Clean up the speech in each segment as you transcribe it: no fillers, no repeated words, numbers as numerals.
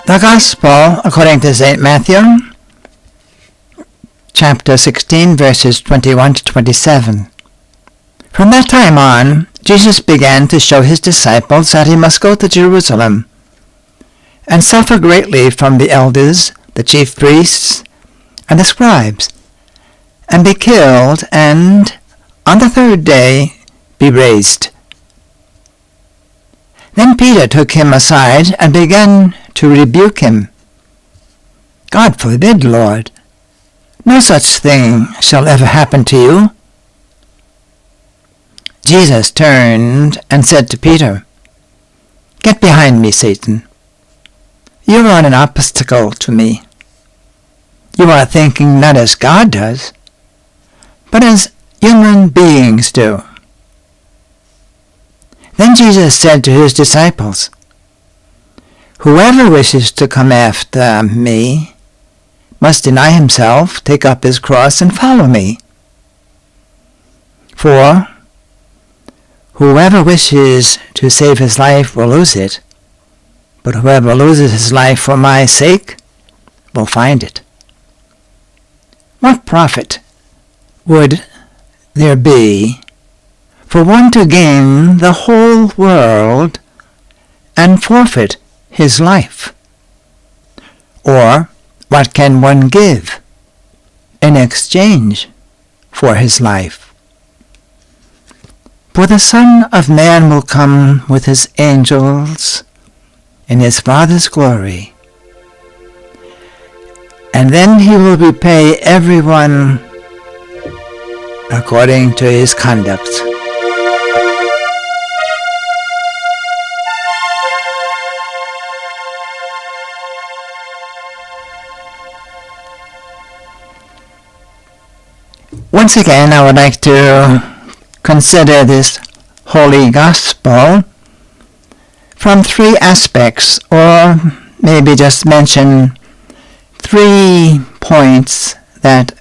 The Gospel according to St. Matthew, chapter 16, verses 21 to 27. From that time on, Jesus began to show his disciples that he must go to Jerusalem and suffer greatly from the elders, the chief priests, and the scribes, and be killed, and on the third day be raised. Then Peter took him aside and began to rebuke him. God forbid, Lord. No such thing shall ever happen to you. Jesus turned and said to Peter, Get behind me, Satan. You are an obstacle to me. You are thinking not as God does, but as human beings do. Then Jesus said to his disciples, Whoever wishes to come after me must deny himself, take up his cross, and follow me. For whoever wishes to save his life will lose it, but whoever loses his life for my sake will find it. What profit would there be for one to gain the whole world and forfeit his life? Or what can one give in exchange for his life? For the Son of Man will come with his angels in his Father's glory, and then he will repay everyone according to his conduct. Once again, I would like to consider this Holy Gospel from three aspects, or maybe just mention 3 points that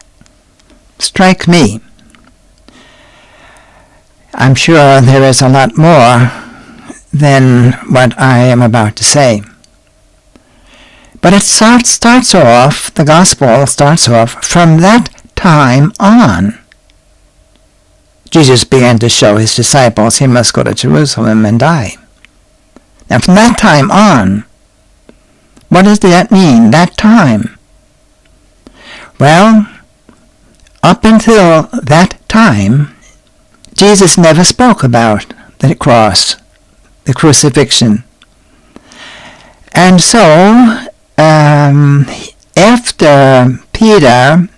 strike me. I'm sure there is a lot more than what I am about to say. But it starts off, the Gospel starts off, from that time on. Jesus began to show his disciples he must go to Jerusalem and die. Now from that time on, what does that mean, that time? Well, up until that time, Jesus never spoke about the cross, the crucifixion. And so, after Peter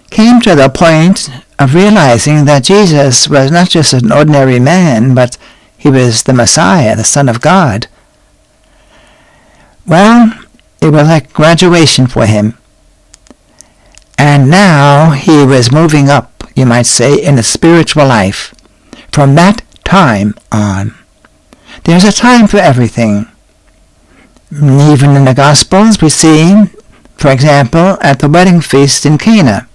came to the point of realizing that Jesus was not just an ordinary man, but he was the Messiah, the Son of God, well, it was like graduation for him. And now he was moving up, you might say, in the spiritual life. From that time on, there's a time for everything. Even in the Gospels, we see, for example, at the wedding feast in Cana,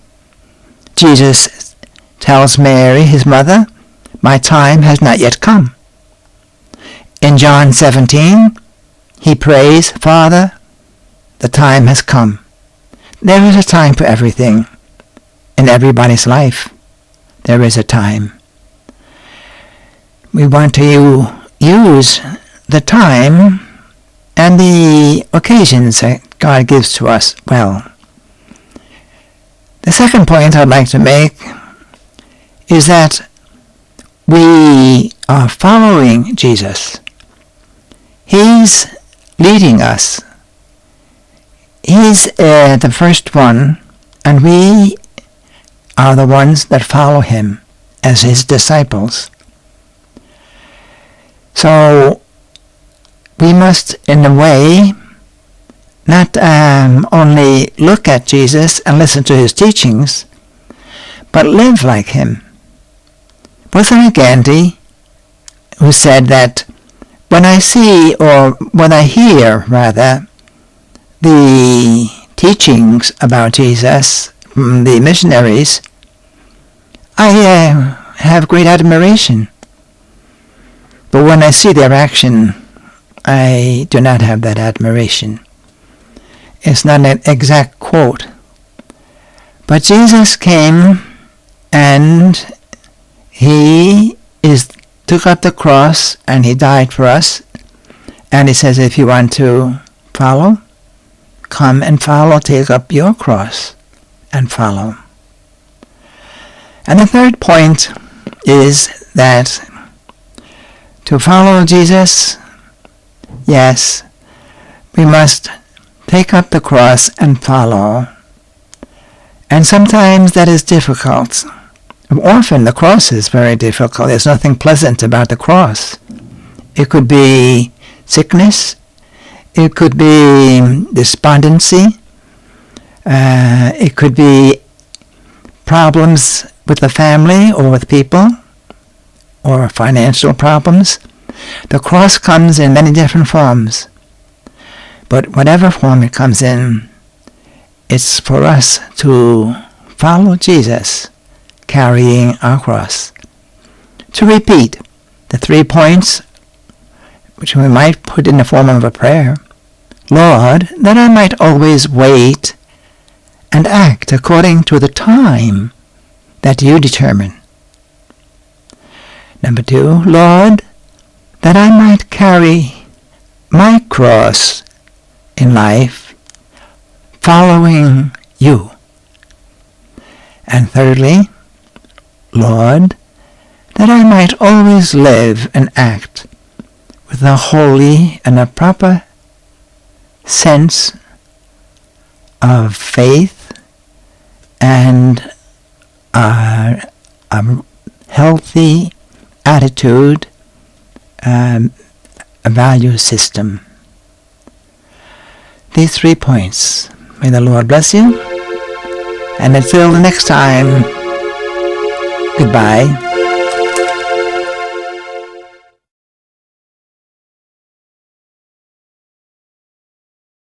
Jesus tells Mary, his mother, My time has not yet come. In John 17, he prays, Father, the time has come. There is a time for everything. In everybody's life, there is a time. We want to use the time and the occasions that God gives to us well. The second point I'd like to make is that we are following Jesus. He's leading us. He's the first one, and we are the ones that follow him as his disciples. So we must, in a way, not only look at Jesus and listen to his teachings, but live like him. Wasn't it Gandhi who said that when I see, or when I hear, rather, the teachings about Jesus from the missionaries, I have great admiration. But when I see their action, I do not have that admiration. It's not an exact quote. But Jesus came and he took up the cross and he died for us. And he says, if you want to follow, come and follow, take up your cross and follow. And the third point is that to follow Jesus, yes, we must take up the cross and follow. And sometimes that is difficult. Often the cross is very difficult. There's nothing pleasant about the cross. It could be sickness. It could be despondency. It could be problems with the family or with people, or financial problems. The cross comes in many different forms. But whatever form it comes in, it's for us to follow Jesus, carrying our cross. To repeat the 3 points, which we might put in the form of a prayer. Lord, that I might always wait and act according to the time that you determine. Number 2, Lord, that I might carry my cross in life, following you. And thirdly, Lord, that I might always live and act with a holy and a proper sense of faith and a healthy attitude, a value system. These 3 points. May the Lord bless you. And until the next time, goodbye.